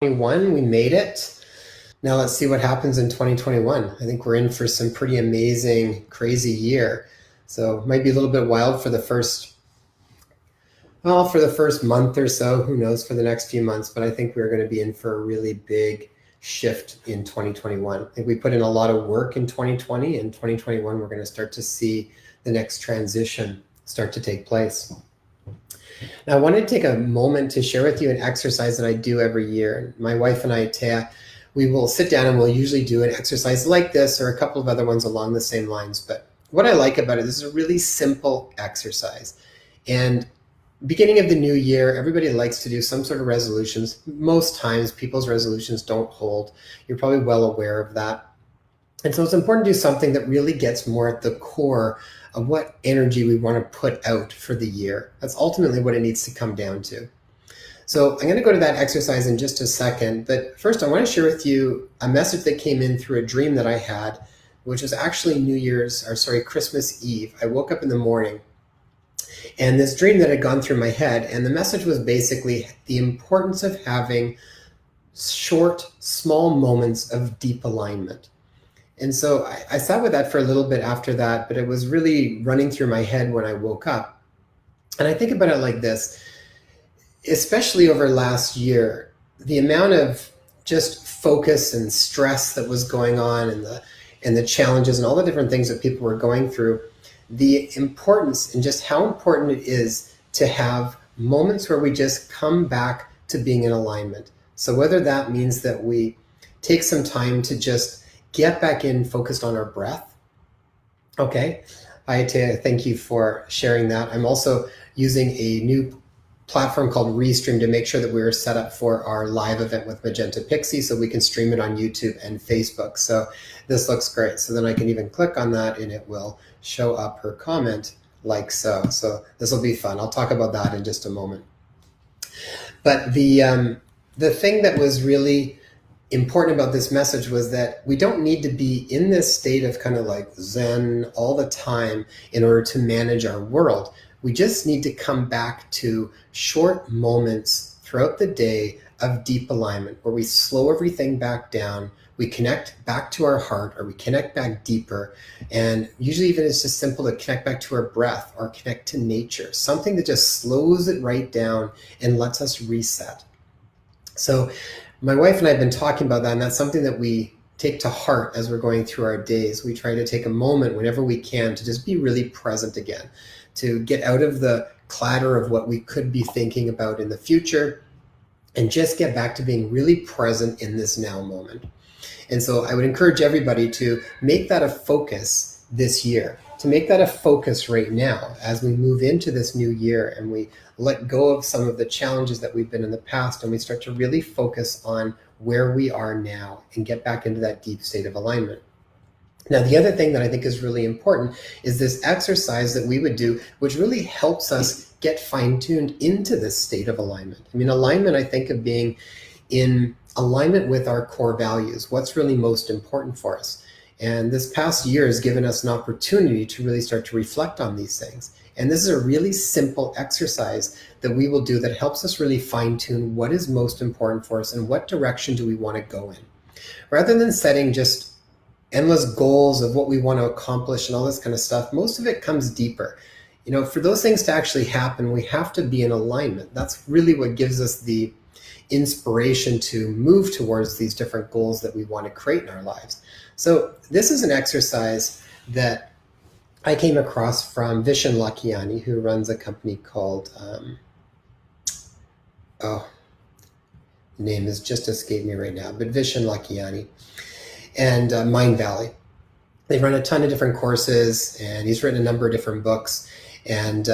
2021, we made it. Now let's see what happens in 2021. I think we're in for some pretty amazing, crazy year. So it might be a little bit wild for the first month or so. Who knows for the next few months? But I think we're going to be in for a really big shift in 2021. I think we put in a lot of work in 2020. In 2021, we're going to start to see the next transition start to take place. Now, I wanted to take a moment to share with you an exercise that I do every year. My wife and I, Taya, we will sit down and we'll usually do an exercise like this or a couple of other ones along the same lines. But what I like about it, this is a really simple exercise. And beginning of the new year, everybody likes to do some sort of resolutions. Most times, people's resolutions don't hold. You're probably well aware of that. And so it's important to do something that really gets more at the core of what energy we want to put out for the year. That's ultimately what it needs to come down to. So I'm going to go to that exercise in just a second. But first, I want to share with you a message that came in through a dream that I had, which was actually Christmas Eve. I woke up in the morning and this dream that had gone through my head, and the message was basically the importance of having short, small moments of deep alignment. And so I sat with that for a little bit after that, but it was really running through my head when I woke up. And I think about it like this, especially over last year, the amount of just focus and stress that was going on and the challenges and all the different things that people were going through, the importance and just how important it is to have moments where we just come back to being in alignment. So whether that means that we take some time to just get back in focused on our breath. Okay. Thank you for sharing that. I'm also using a new platform called Restream to make sure that we're set up for our live event with Magenta Pixie so we can stream it on YouTube and Facebook. So this looks great. So then I can even click on that and it will show up her comment like so. So this will be fun. I'll talk about that in just a moment. But the thing that was really important about this message was that we don't need to be in this state of kind of like Zen all the time in order to manage our world. We just need to come back to short moments throughout the day of deep alignment where we slow everything back down, we connect back to our heart, or we connect back deeper. And usually even it's just simple to connect back to our breath or connect to nature, something that just slows it right down and lets us reset. So my wife and I have been talking about that, and that's something that we take to heart as we're going through our days. We try to take a moment whenever we can to just be really present again, to get out of the clatter of what we could be thinking about in the future and just get back to being really present in this now moment. And so I would encourage everybody to make that a focus this year, to make that a focus right now as we move into this new year and we let go of some of the challenges that we've been in the past and we start to really focus on where we are now and get back into that deep state of alignment. Now, the other thing that I think is really important is this exercise that we would do, which really helps us get fine-tuned into this state of alignment. I mean, alignment, I think of being in alignment with our core values, what's really most important for us. And this past year has given us an opportunity to really start to reflect on these things. And this is a really simple exercise that we will do that helps us really fine-tune what is most important for us and what direction do we want to go in. Rather than setting just endless goals of what we want to accomplish and all this kind of stuff, most of it comes deeper. You know, for those things to actually happen, we have to be in alignment. That's really what gives us the inspiration to move towards these different goals that we want to create in our lives. So this is an exercise that I came across from Vishen Lakhiani, who runs a company called, name has just escaped me right now, but Vishen Lakhiani and Mind Valley. They run a ton of different courses and he's written a number of different books. And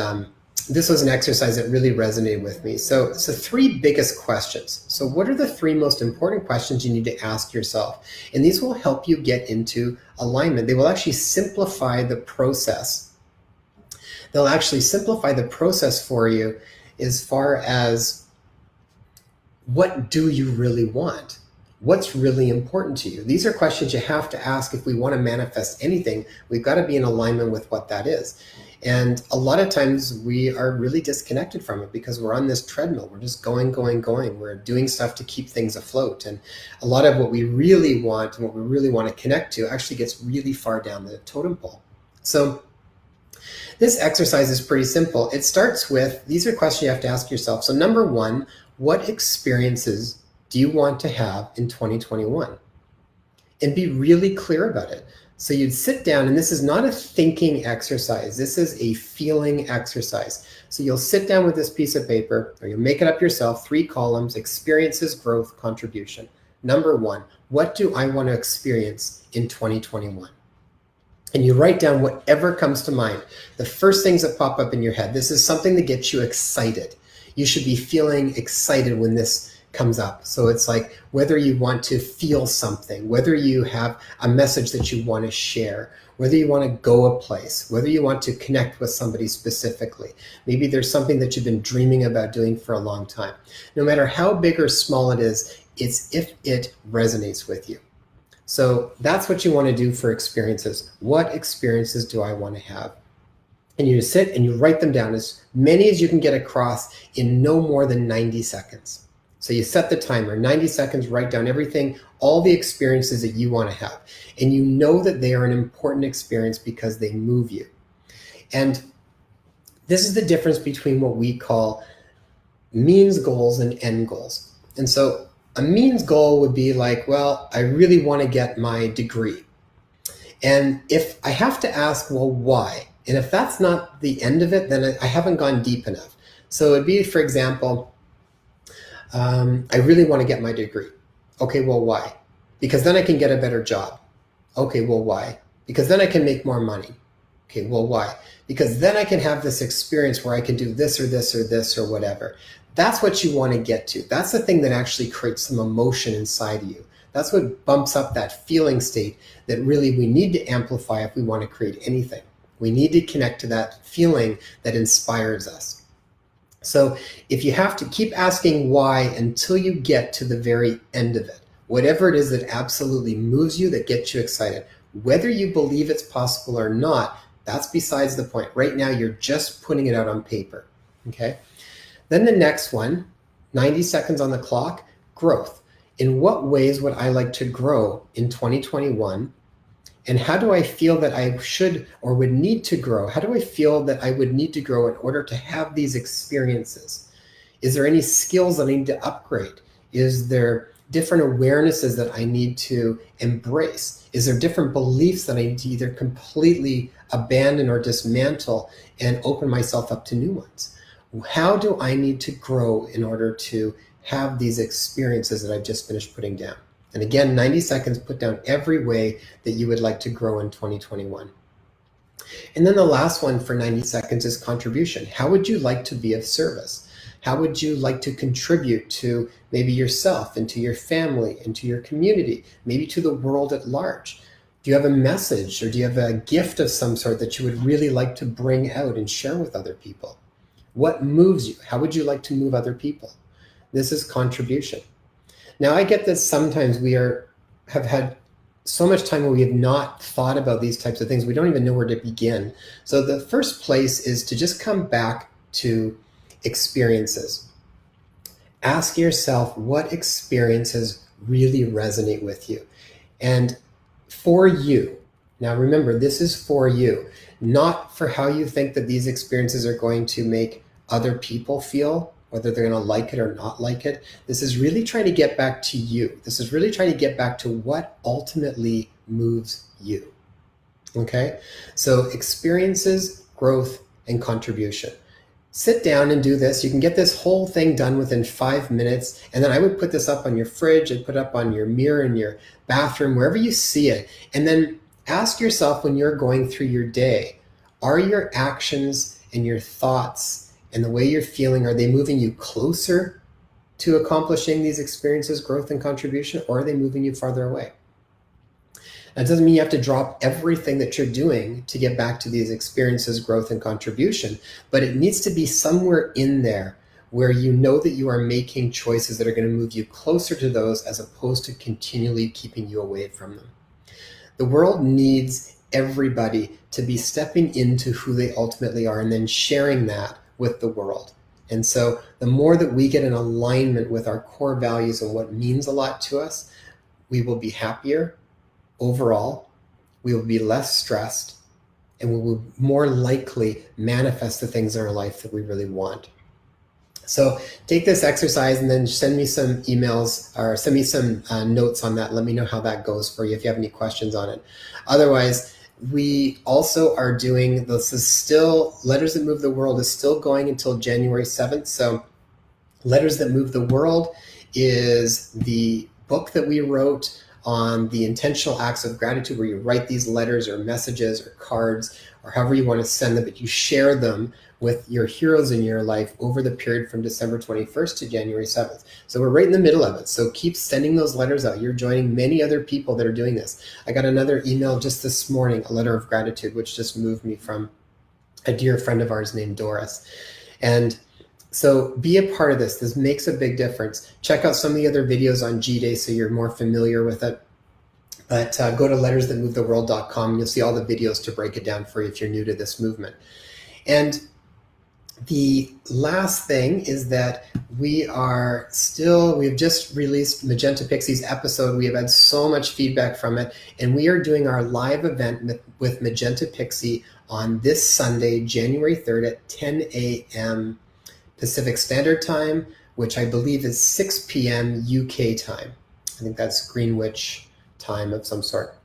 this was an exercise that really resonated with me. So three biggest questions. So what are the three most important questions you need to ask yourself? And these will help you get into alignment. They will actually simplify the process. They'll actually simplify the process for you as far as what do you really want? What's really important to you? These are questions you have to ask if we want to manifest anything. We've got to be in alignment with what that is. And a lot of times we are really disconnected from it because we're on this treadmill. We're just going. We're doing stuff to keep things afloat. And a lot of what we really want and what we really want to connect to actually gets really far down the totem pole. So this exercise is pretty simple. It starts with, these are questions you have to ask yourself. So number one, what experiences do you want to have in 2021? And be really clear about it. So you'd sit down, and this is not a thinking exercise. This is a feeling exercise. So you'll sit down with this piece of paper, or you'll make it up yourself, 3 columns, experiences, growth, contribution. Number one, what do I want to experience in 2021? And you write down whatever comes to mind, the first things that pop up in your head. This is something that gets you excited. You should be feeling excited when this comes up. So it's like whether you want to feel something, whether you have a message that you want to share, whether you want to go a place, whether you want to connect with somebody specifically. Maybe there's something that you've been dreaming about doing for a long time. No matter how big or small it is, it's if it resonates with you. So that's what you want to do for experiences. What experiences do I want to have? And you sit and you write them down, as many as you can get across in no more than 90 seconds. So you set the timer, 90 seconds, write down everything, all the experiences that you want to have. And you know that they are an important experience because they move you. And this is the difference between what we call means goals and end goals. And so a means goal would be like, well, I really want to get my degree. And if I have to ask, well, why? And if that's not the end of it, then I haven't gone deep enough. So it'd be, for example, I really want to get my degree. Okay, well, why? Because then I can get a better job. Okay, well, why? Because then I can make more money. Okay, well, why? Because then I can have this experience where I can do this or this or this or whatever. That's what you want to get to. That's the thing that actually creates some emotion inside of you. That's what bumps up that feeling state that really we need to amplify if we want to create anything. We need to connect to that feeling that inspires us. So if you have to keep asking why until you get to the very end of it, whatever it is that absolutely moves you, that gets you excited, whether you believe it's possible or not, that's besides the point. Right now, you're just putting it out on paper, okay? Then the next one, 90 seconds on the clock, growth. In what ways would I like to grow in 2021? And how do I feel that I should or would need to grow? How do I feel that I would need to grow in order to have these experiences? Is there any skills that I need to upgrade? Is there different awarenesses that I need to embrace? Is there different beliefs that I need to either completely abandon or dismantle and open myself up to new ones? How do I need to grow in order to have these experiences that I've just finished putting down? And again, 90 seconds, put down every way that you would like to grow in 2021. And then the last one for 90 seconds is contribution. How would you like to be of service? How would you like to contribute to maybe yourself and to your family and to your community, maybe to the world at large? Do you have a message or do you have a gift of some sort that you would really like to bring out and share with other people? What moves you? How would you like to move other people? This is contribution. Now, I get that sometimes we have had so much time where we have not thought about these types of things. We don't even know where to begin. So the first place is to just come back to experiences. Ask yourself what experiences really resonate with you. And for you, now remember, this is for you, not for how you think that these experiences are going to make other people feel, whether they're going to like it or not like it. This is really trying to get back to you. This is really trying to get back to what ultimately moves you. Okay? So experiences, growth, and contribution. Sit down and do this. You can get this whole thing done within 5 minutes. And then I would put this up on your fridge. I'd put it up on your mirror in your bathroom, wherever you see it. And then ask yourself when you're going through your day, are your actions and your thoughts and the way you're feeling, are they moving you closer to accomplishing these experiences, growth and contribution, or are they moving you farther away? That doesn't mean you have to drop everything that you're doing to get back to these experiences, growth and contribution, but it needs to be somewhere in there where you know that you are making choices that are going to move you closer to those as opposed to continually keeping you away from them. The world needs everybody to be stepping into who they ultimately are and then sharing that with the world. And so the more that we get in alignment with our core values and what means a lot to us, we will be happier overall, we will be less stressed, and we will more likely manifest the things in our life that we really want. So take this exercise and then send me some emails or send me some notes on that. Let me know how that goes for you if you have any questions on it. Otherwise, we also are doing, this is still, Letters That Move the World is still going until January 7th. So Letters That Move the World is the book that we wrote on the intentional acts of gratitude, where you write these letters or messages or cards or however you want to send them, but you share them with your heroes in your life over the period from December 21st to January 7th. So we're right in the middle of it. So keep sending those letters out. You're joining many other people that are doing this. I got another email just this morning, a letter of gratitude, which just moved me from a dear friend of ours named Doris. And so be a part of this. This makes a big difference. Check out some of the other videos on G-Day so you're more familiar with it. But go to lettersthatmovetheworld.com and you'll see all the videos to break it down for you if you're new to this movement. And the last thing is that we've just released Magenta Pixie's episode. We have had so much feedback from it, and we are doing our live event with Magenta Pixie on this Sunday, January 3rd at 10 a.m. Pacific Standard Time, which I believe is 6 p.m. UK time. I think that's Greenwich time of some sort,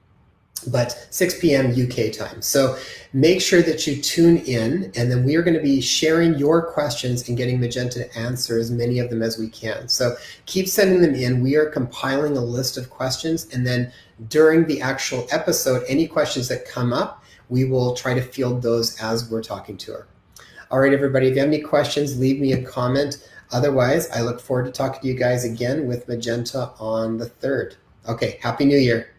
but 6 p.m. UK time. So make sure that you tune in, and then we are going to be sharing your questions and getting Magenta to answer as many of them as we can. So keep sending them in. We are compiling a list of questions, and then during the actual episode, any questions that come up, we will try to field those as we're talking to her. All right, everybody, if you have any questions, leave me a comment. Otherwise, I look forward to talking to you guys again with Magenta on the 3rd. Okay, Happy New Year.